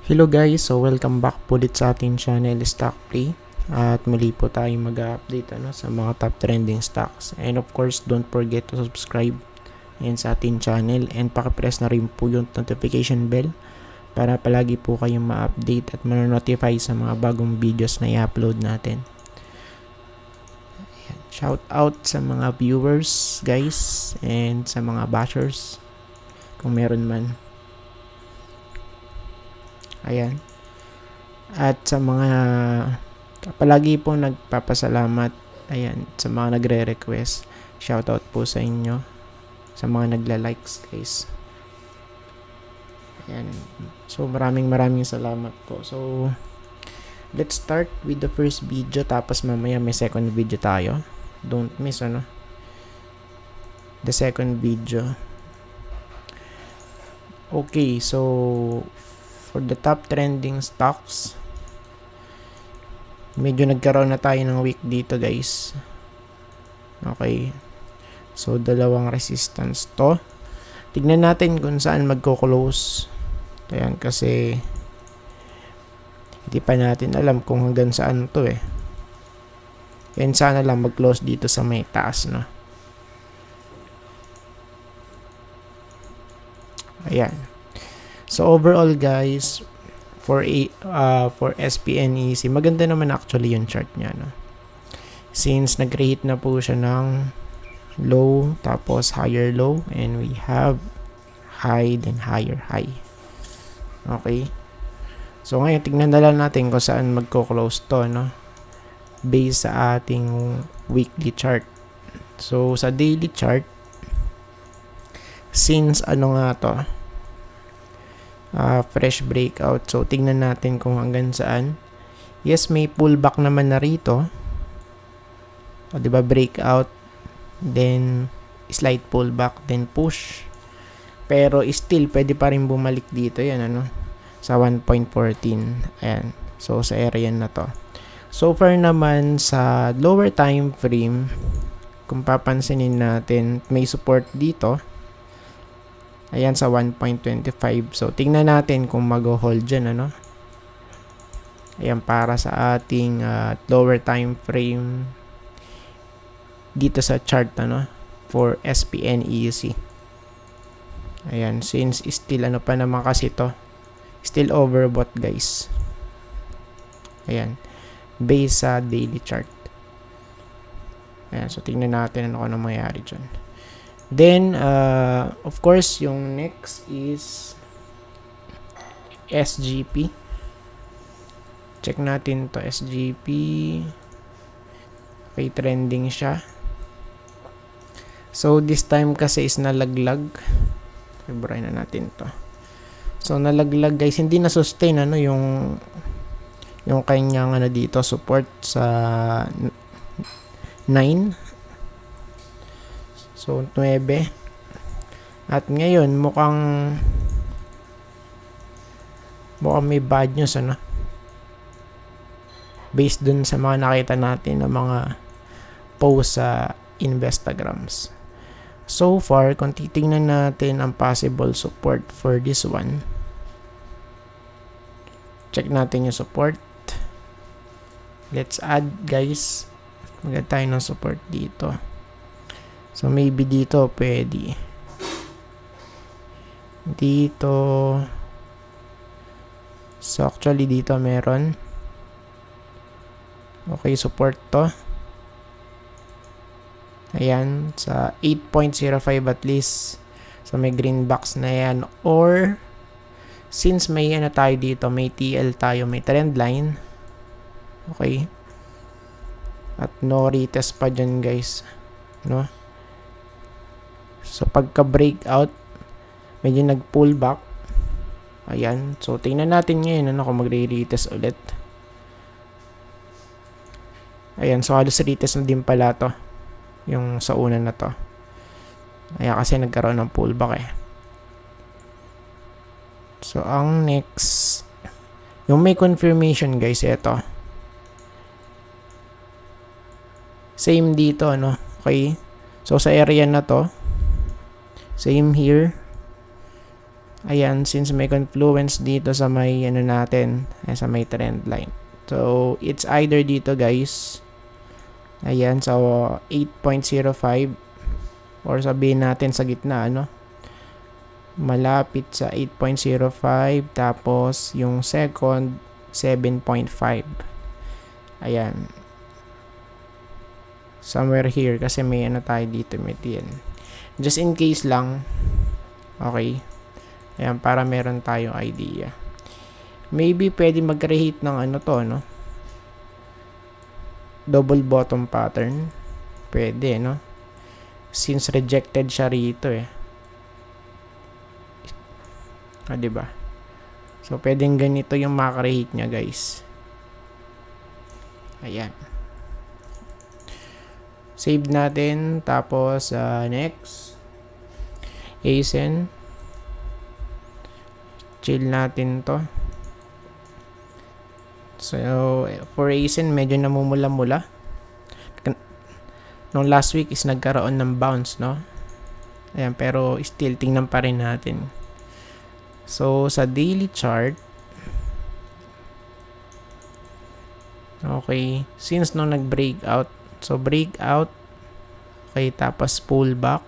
Hello guys, so welcome back po ulit sa ating channel Stock Play. At muli po tayo mag-update sa mga top trending stocks. And of course, don't forget to subscribe sa ating channel and pakipress na rin po yung notification bell para palagi po kayong ma-update at ma-notify sa mga bagong videos na i-upload natin. Ayan. Shout out sa mga viewers guys and sa mga bashers kung meron man. Ayan. At sa mga palagi po nagpapasalamat, ayan, sa mga nagre-request, shoutout po sa inyo, sa mga nagla-likes guys. Ayan. So maraming salamat po. So let's start with the first video, tapos mamaya may second video tayo. Don't miss the second video. Okay, so for the top trending stocks, medyo nagkaroon na tayo ng week dito guys. Okay, so dalawang resistance to. Tignan natin kung saan magko-close. Ayan, kasi hindi pa natin alam kung hanggang saan to and sana lang mag-close dito sa may taas, no? Ayan. So overall guys, for SPNEC, maganda naman actually yung chart niya, no? Since nag-create na po siya ng low, tapos higher low, and we have high, then higher high. Okay? So ngayon, tignan na lang natin kung saan magko-close to, no? Based sa ating weekly chart. So sa daily chart, since fresh breakout. So, tingnan natin kung hanggang saan. Yes, may pullback naman na rito. O, diba? Breakout. Then, slight pullback. Then, push. Pero, still, pwede pa rin bumalik dito. Yan, sa 1.14. Ayan. So, sa area na to. So far naman, sa lower time frame, kung papansinin natin, may support dito. Ayan, sa 1.25. So, tingnan natin kung mag-hold dyan, Ayan, para sa ating lower time frame dito sa chart, for SPNEC. Ayan, since still, pa naman kasi to. Still overbought, guys. Ayan, based sa daily chart. Ayan, so tingnan natin ano mangyayari dyan. Then, of course, yung next is SGP. Check natin to SGP. Okay, trending siya. So, this time kasi is nalaglag. Iburahin na natin to. So, nalaglag guys. Hindi na sustain yung kanyang dito support sa 9. So, 9. At ngayon, mukhang may bad news, based dun sa mga nakita natin na mga post sa Instagrams. So far, kung titingnan natin ang possible support for this one, check natin yung support. Let's add, guys. Mag-add tayo ng support dito. So, maybe dito pwede. Dito. So, actually dito meron. Okay, support to. Ayan, sa 8.05 at least. So, may green box na yan. Or, since may tayo dito, may TL tayo, may trend line. Okay. At no retest pa dyan, guys. No? So, pagka-breakout, medyo nag-pull back. Ayan. So, tingnan natin ngayon kung magre-retest ulit. Ayan. So, halos retest na din pala to. Yung sa una na to. Ayan, kasi nagkaroon ng pullback So, ang next, yung may confirmation guys, ito. Same dito, Okay. So, sa area na to, same here. Ayan, since may confluence dito sa may ano natin, sa may trend line. So, it's either dito guys. Ayan, so 8.05 or sabihin natin sa gitna, ano? Malapit sa 8.05 tapos yung second 7.5. Ayan. Somewhere here kasi may ano tayo dito, may TN. Just in case lang. Okay. Ayan, para meron tayong idea. Maybe pwede mag-create ng ano to, no? Double bottom pattern. Pwede, no? Since rejected siya rito, eh. Diba? So, pwedeng ganito yung makakreate niya, guys. Ayan. Save natin. Tapos, next. ASIN. Chill natin to. So, for ASIN, medyo namumula-mula. Nung last week is nagkaroon ng bounce, no? Ayan, pero still, tingnan pa rin natin. So, sa daily chart, okay, since nung nag-breakout, so breakout, okay, tapos pullback,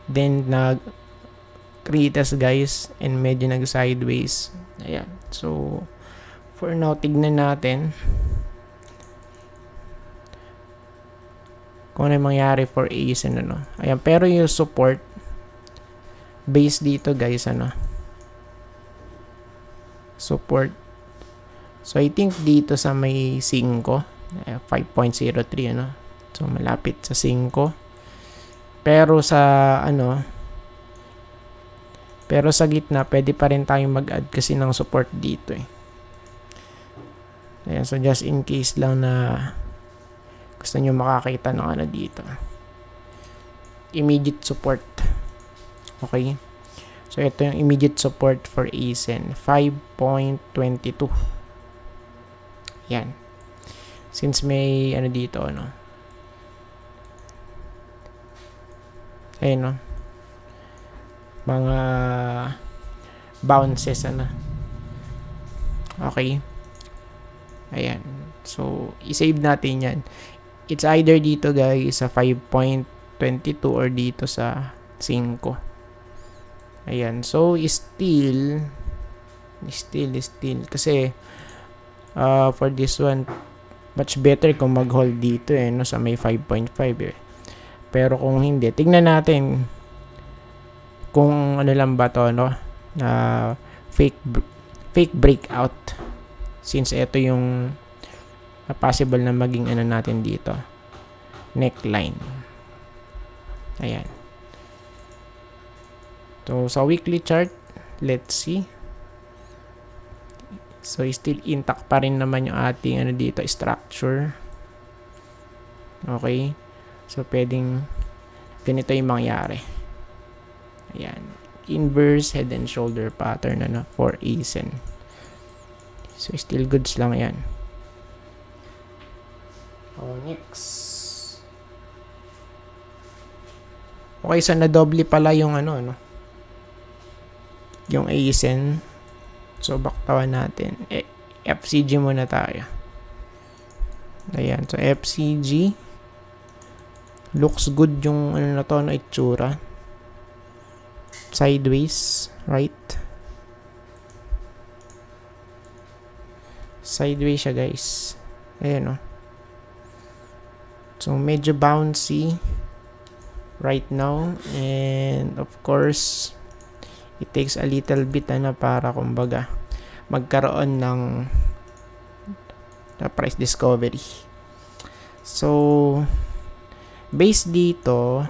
then nag-create guys, and medyo nag-sideways. Ayan, so, for now, tignan natin kung ano yung mangyari for ASIN, ano. Ayan, pero yung support, base dito guys, ano, support, so I think dito sa may 5, 5.03, ano, so malapit sa 5, pero sa ano, pero sa gitna pwede pa rin tayong mag-add kasi ng support dito, eh. Ayan, so just in case lang na gusto nyo makakita ng ano dito, immediate support. Okay. So, ito yung immediate support for ASIN. 5.22. Yan. Since may, ano dito, ano. Ayun, no. Mga bounces, ano. Okay. Ayan. So, isave natin yan. It's either dito, guys, sa 5.22 or dito sa 5. Ayan, so still kasi for this one much better kung mag-hold dito, eh, no, sa may 5.5, eh. Pero kung hindi, tignan natin kung ano lang ba to, no, fake breakout, since ito yung possible na maging ano natin dito, neckline. Ayan. So, sa weekly chart, let's see. So, still intact pa rin naman yung ating ano dito, structure. Okay. So, pwedeng ganito yung mangyari. Ayan. Inverse head and shoulder pattern, ano, for ASIN. So, still goods lang yan. Oh, next. Okay, so na-double pala yung ano, yung ASIN. So, baktawan natin. FCG muna tayo. Ayan. So, FCG. Looks good yung ano na to, no, itsura. Sideways. Right? Sideways siya, guys. Ayan, no. So, medyo bouncy right now. And, of course, it takes a little bit para kumbaga magkaroon ng price discovery. So, based dito,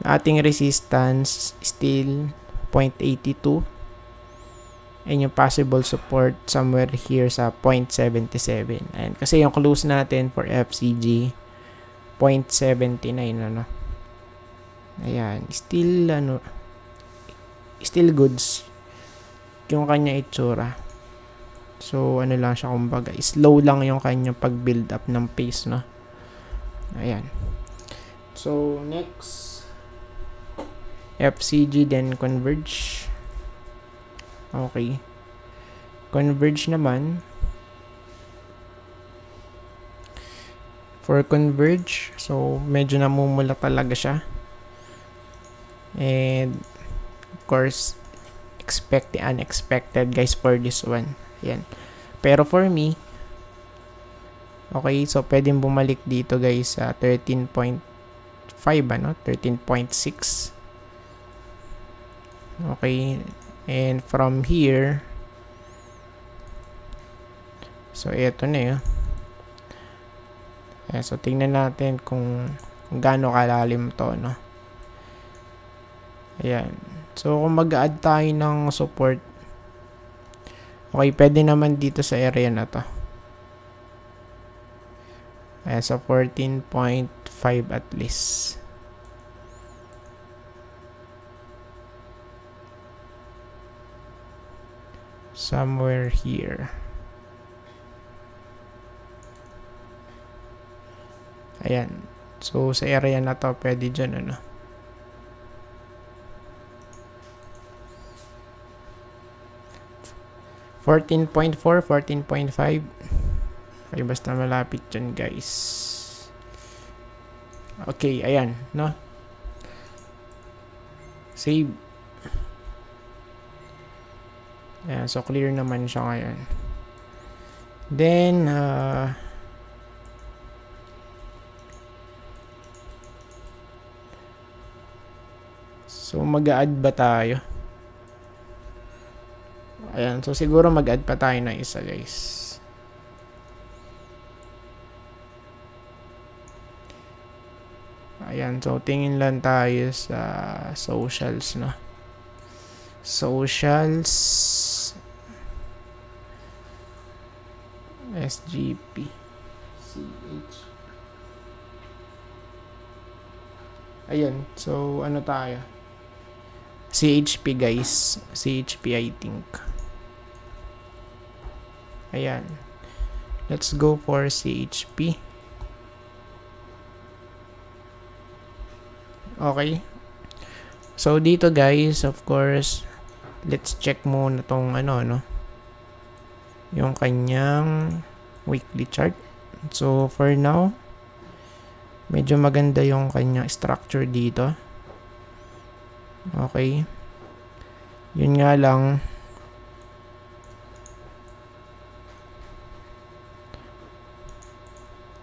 ating resistance still 0.82 and yung possible support somewhere here sa 0.77. And kasi yung close natin for FCG 0.79, ano. Ayan, still goods yung kanya itsura. So, ano lang siya, kumbaga, slow lang yung kanya pag-build up ng pace, no? Ayan. So, next. FCG, then converge. Okay. Converge naman. For converge, so medyo namumula talaga siya. And of course, expect the unexpected guys for this one. Yan. Pero for me, okay, so pwedeng bumalik dito guys sa 13.5 ano, 13.6. Okay, and from here, so ito na yun. So tingnan natin kung gaano kalalim to, no. Ayan. So kung mag-add tayo ng support, okay, pwede naman dito sa area na to. Ayan, so 14.5 at least. Somewhere here. Ayan. So, sa area na to, pwede dyan, ano. $14.4, 14.5. Okay, basta malapit dyan, guys. Okay, ayan, no? Save. Ayan, so clear naman siya ngayon. Then, so mag-add ba tayo? Ayan, so siguro mag-add pa tayo na isa, guys. Ayan, so tingin lang tayo sa socials, no? Socials, SGP, CH. Ayan, so ano tayo? CHP, guys. CHP, I think. Ayan. Let's go for CHP. Okay. So, dito guys, of course, let's check muna tong ano, no? Yung kanyang weekly chart. So, for now, medyo maganda yung kanyang structure dito. Okay. Yun nga lang,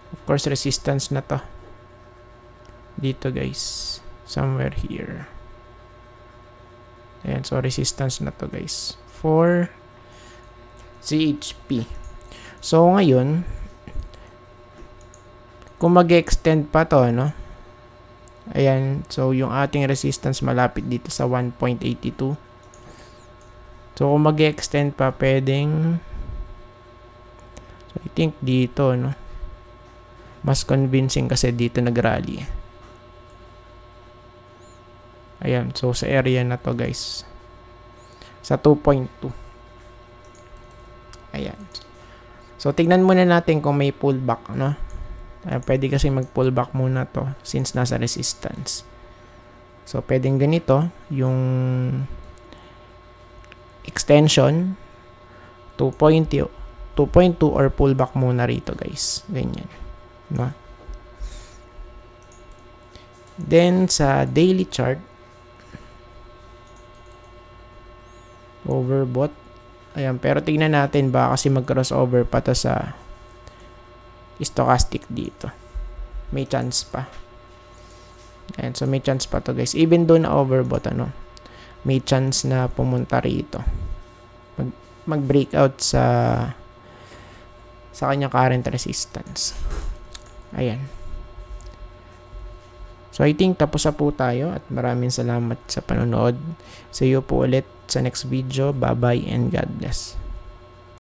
of course, resistance na to. Dito guys. Somewhere here. Ayan, so resistance na to guys. For CHP. So, ngayon, kung mag-extend pa to, no? Ayan, so yung ating resistance malapit dito sa 1.82. So, kung mag-extend pa, pwedeng, so, I think dito, no? Mas convincing kasi dito nag-rally. Ayan, so sa area na to guys. Sa 2.2. Ayan. So, tignan muna natin kung may pullback, no? Pwede kasi mag-pullback muna to since nasa resistance. So, pwedeng ganito, yung extension 2.2 or pullback muna rito guys. Ganyan. No? Then, sa daily chart, overbought. Ayan, pero tignan natin ba kasi mag-crossover pa to sa stochastic dito. May chance pa. Ayan, so may chance pa to guys. Even though na overbought, ano, may chance na pumunta rito. Mag-breakout sa kanyang current resistance. Ayan. So, I think tapos na po tayo at maraming salamat sa panonood. See you po ulit sa next video. Bye-bye and God bless.